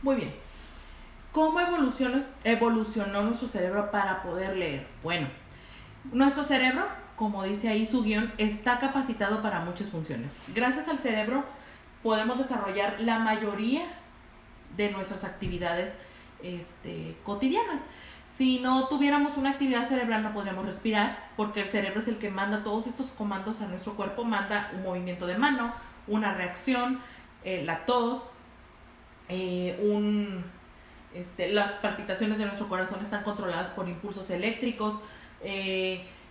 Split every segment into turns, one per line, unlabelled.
Muy bien. ¿Cómo evolucionó nuestro cerebro para poder leer? Bueno, nuestro cerebro, como dice ahí su guión, está capacitado para muchas funciones. Gracias al cerebro podemos desarrollar la mayoría de nuestras actividades cotidianas. Si no tuviéramos una actividad cerebral no podríamos respirar, porque el cerebro es el que manda todos estos comandos a nuestro cuerpo, manda un movimiento de mano, una reacción, la tos, las palpitaciones de nuestro corazón están controladas por impulsos eléctricos,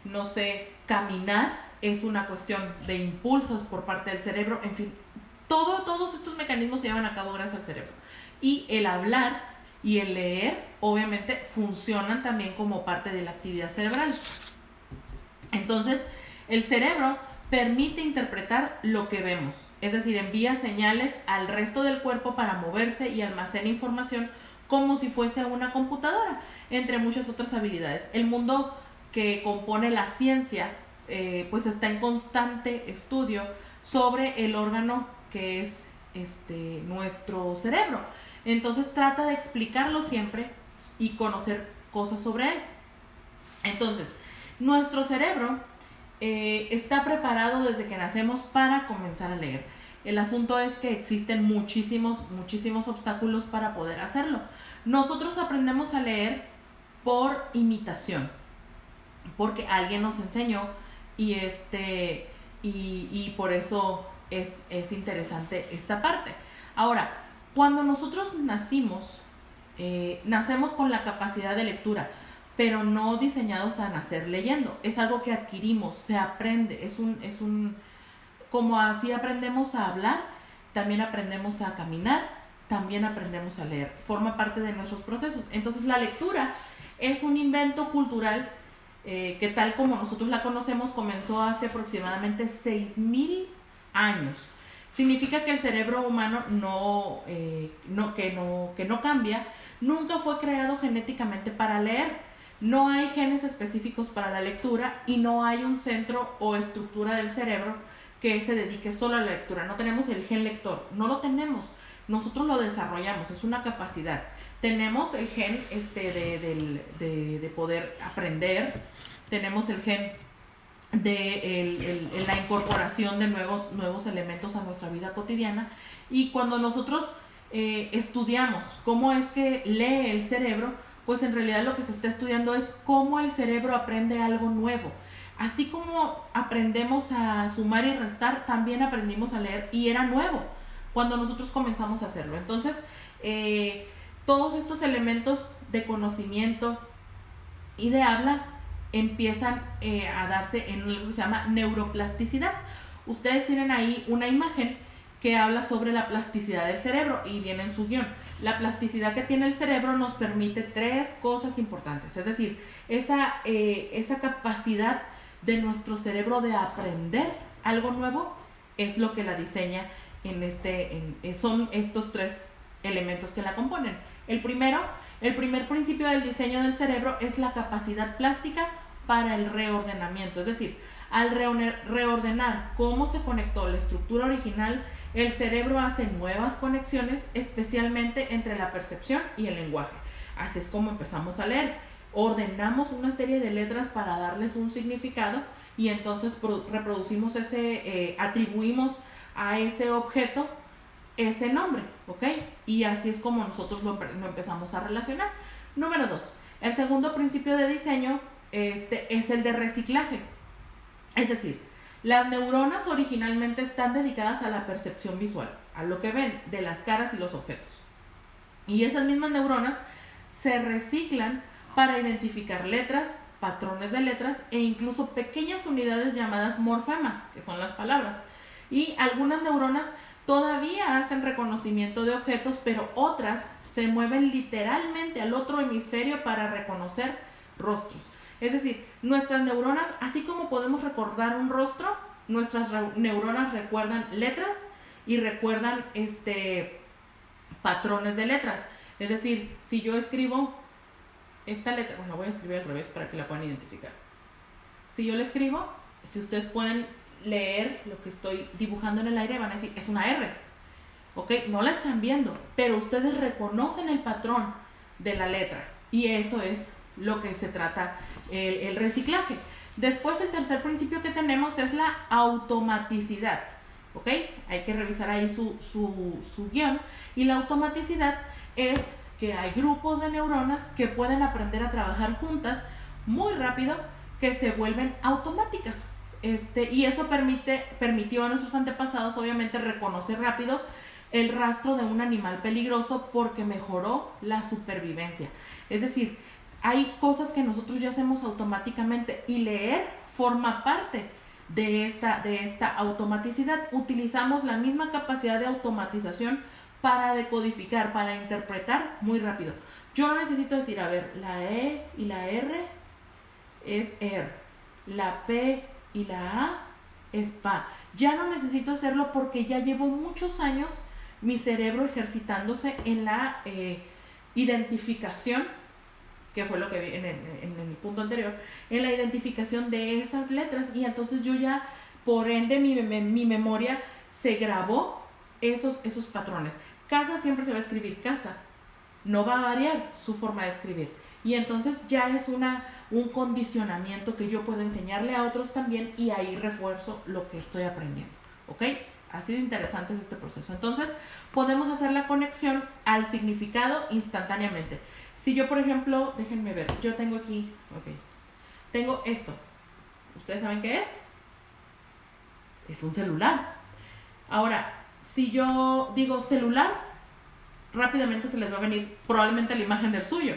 no sé, caminar es una cuestión de impulsos por parte del cerebro, en fin, todos estos mecanismos se llevan a cabo gracias al cerebro. Y el hablar y el leer, obviamente, funcionan también como parte de la actividad cerebral. Entonces, el cerebro permite interpretar lo que vemos, es decir, envía señales al resto del cuerpo para moverse y almacena información como si fuese una computadora, entre muchas otras habilidades. El mundo que compone la ciencia, pues está en constante estudio sobre el órgano que es nuestro cerebro. Entonces trata de explicarlo siempre y conocer cosas sobre él. Entonces, nuestro cerebro está preparado desde que nacemos para comenzar a leer. El asunto es que existen muchísimos obstáculos para poder hacerlo. Nosotros aprendemos a leer por imitación, porque alguien nos enseñó y por eso es interesante esta parte. Ahora, cuando nosotros nacemos con la capacidad de lectura, pero no diseñados a nacer leyendo. Es algo que adquirimos, se aprende, como así aprendemos a hablar, también aprendemos a caminar, también aprendemos a leer, forma parte de nuestros procesos. Entonces la lectura es un invento cultural que tal como nosotros la conocemos comenzó hace aproximadamente 6,000 años. Significa que el cerebro humano que no cambia, nunca fue creado genéticamente para leer. No hay genes específicos para la lectura y no hay un centro o estructura del cerebro que se dedique solo a la lectura. No tenemos el gen lector, no lo tenemos. Nosotros lo desarrollamos, es una capacidad. Tenemos el gen de poder aprender, tenemos el gen de la incorporación de nuevos elementos a nuestra vida cotidiana, y cuando nosotros estudiamos cómo es que lee el cerebro, pues en realidad lo que se está estudiando es cómo el cerebro aprende algo nuevo. Así como aprendemos a sumar y restar, también aprendimos a leer y era nuevo cuando nosotros comenzamos a hacerlo. Entonces, todos estos elementos de conocimiento y de habla empiezan a darse en lo que se llama neuroplasticidad. Ustedes tienen ahí una imagen que habla sobre la plasticidad del cerebro y viene en su guión. La plasticidad que tiene el cerebro nos permite 3 cosas importantes, es decir, esa capacidad de nuestro cerebro de aprender algo nuevo es lo que la diseña son estos 3 elementos que la componen. El primer principio del diseño del cerebro es la capacidad plástica para el reordenamiento, es decir, al reordenar cómo se conectó la estructura original, el cerebro hace nuevas conexiones, especialmente entre la percepción y el lenguaje. Así es como empezamos a leer. Ordenamos una serie de letras para darles un significado y entonces reproducimos atribuimos a ese objeto ese nombre, ¿ok? Y así es como nosotros lo empezamos a relacionar. Número 2, el segundo principio de diseño es el de reciclaje. Es decir, las neuronas originalmente están dedicadas a la percepción visual, a lo que ven de las caras y los objetos. Y esas mismas neuronas se reciclan para identificar letras, patrones de letras e incluso pequeñas unidades llamadas morfemas, que son las palabras. Y algunas neuronas todavía hacen reconocimiento de objetos, pero otras se mueven literalmente al otro hemisferio para reconocer rostros. Es decir, nuestras neuronas, así como podemos recordar un rostro, nuestras neuronas recuerdan letras y recuerdan patrones de letras. Es decir, si yo escribo esta letra, bueno, voy a escribir al revés para que la puedan identificar. Si yo la escribo, si ustedes pueden leer lo que estoy dibujando en el aire, van a decir, es una R. ¿ok? No la están viendo, pero ustedes reconocen el patrón de la letra y eso es lo que se trata el reciclaje. Después el tercer principio que tenemos es la automaticidad, ¿ok? Hay que revisar ahí su guión. Y la automaticidad es que hay grupos de neuronas que pueden aprender a trabajar juntas muy rápido, que se vuelven automáticas. Y eso permitió a nuestros antepasados obviamente reconocer rápido el rastro de un animal peligroso porque mejoró la supervivencia. Es decir, hay cosas que nosotros ya hacemos automáticamente y leer forma parte de esta automaticidad. Utilizamos la misma capacidad de automatización para decodificar, para interpretar muy rápido. Yo no necesito decir, a ver, la E y la R es ER, la P y la A es PA. Ya no necesito hacerlo porque ya llevo muchos años mi cerebro ejercitándose en la identificación, que fue lo que vi en el punto anterior, en la identificación de esas letras, y entonces yo ya, por ende, mi memoria se grabó esos patrones. Casa siempre se va a escribir casa, no va a variar su forma de escribir, y entonces ya es un condicionamiento que yo puedo enseñarle a otros también, y ahí refuerzo lo que estoy aprendiendo, ¿ok? Así de interesante es este proceso. Entonces podemos hacer la conexión al significado instantáneamente. Si yo, por ejemplo, déjenme ver, yo tengo aquí, ok, tengo esto. ¿Ustedes saben qué es? Es un celular. Ahora, si yo digo celular, rápidamente se les va a venir probablemente la imagen del suyo,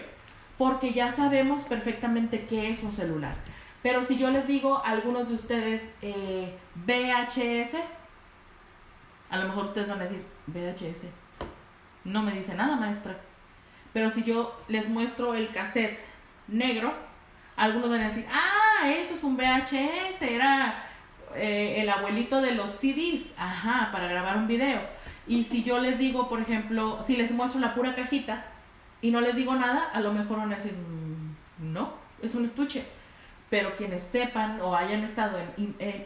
porque ya sabemos perfectamente qué es un celular. Pero si yo les digo a algunos de ustedes VHS, a lo mejor ustedes van a decir, VHS, no me dice nada, maestra. Pero si yo les muestro el cassette negro, algunos van a decir, eso es un VHS, era el abuelito de los CDs, para grabar un video. Y si yo les digo, por ejemplo, si les muestro la pura cajita y no les digo nada, a lo mejor van a decir, no, es un estuche. Pero quienes sepan o hayan estado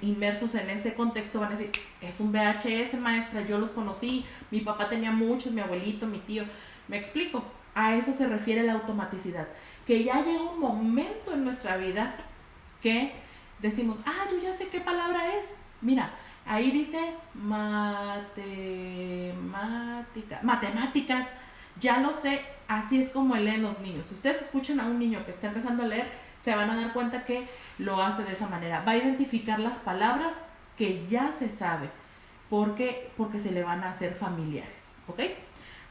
inmersos en ese contexto van a decir, es un VHS, maestra, yo los conocí, mi papá tenía muchos, mi abuelito, mi tío. ¿Me explico? A eso se refiere la automaticidad, que ya llega un momento en nuestra vida que decimos, yo ya sé qué palabra es. Mira, ahí dice matemáticas, ya lo sé, así es como leen los niños. Si ustedes escuchan a un niño que está empezando a leer, se van a dar cuenta que lo hace de esa manera. Va a identificar las palabras que ya se sabe, porque se le van a hacer familiares, ¿ok?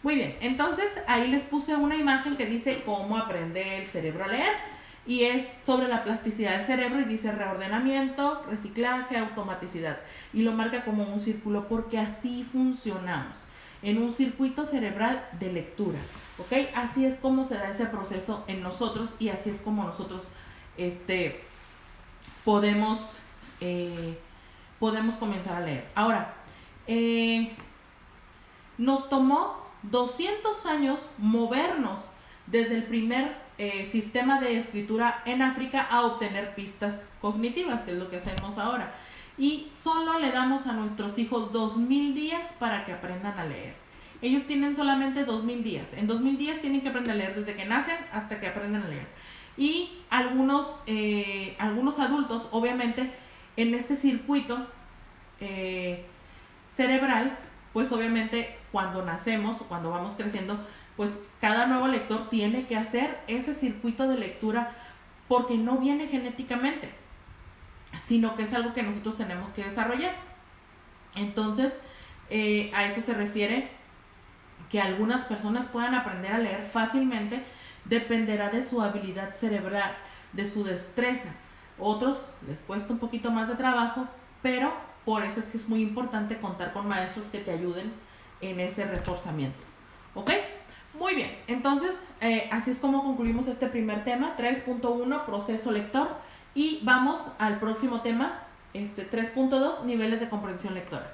Muy bien, entonces ahí les puse una imagen que dice cómo aprende el cerebro a leer, y es sobre la plasticidad del cerebro, y dice reordenamiento, reciclaje, automaticidad, y lo marca como un círculo porque así funcionamos, en un circuito cerebral de lectura, ¿ok? Así es como se da ese proceso en nosotros, y así es como nosotros podemos comenzar a leer. Ahora, nos tomó 200 años movernos desde el primer sistema de escritura en África a obtener pistas cognitivas, que es lo que hacemos ahora. Y solo le damos a nuestros hijos 2000 días para que aprendan a leer. Ellos tienen solamente 2000 días. En 2000 días tienen que aprender a leer desde que nacen hasta que aprendan a leer. Y algunos adultos, obviamente, en este circuito cerebral, pues obviamente cuando nacemos, cuando vamos creciendo, pues cada nuevo lector tiene que hacer ese circuito de lectura, porque no viene genéticamente, sino que es algo que nosotros tenemos que desarrollar. Entonces, a eso se refiere que algunas personas puedan aprender a leer fácilmente, dependerá de su habilidad cerebral, de su destreza. Otros les cuesta un poquito más de trabajo, pero por eso es que es muy importante contar con maestros que te ayuden en ese reforzamiento, ¿ok? Muy bien, entonces así es como concluimos este primer tema, 3.1, proceso lector, y vamos al próximo tema, 3.2, niveles de comprensión lectora.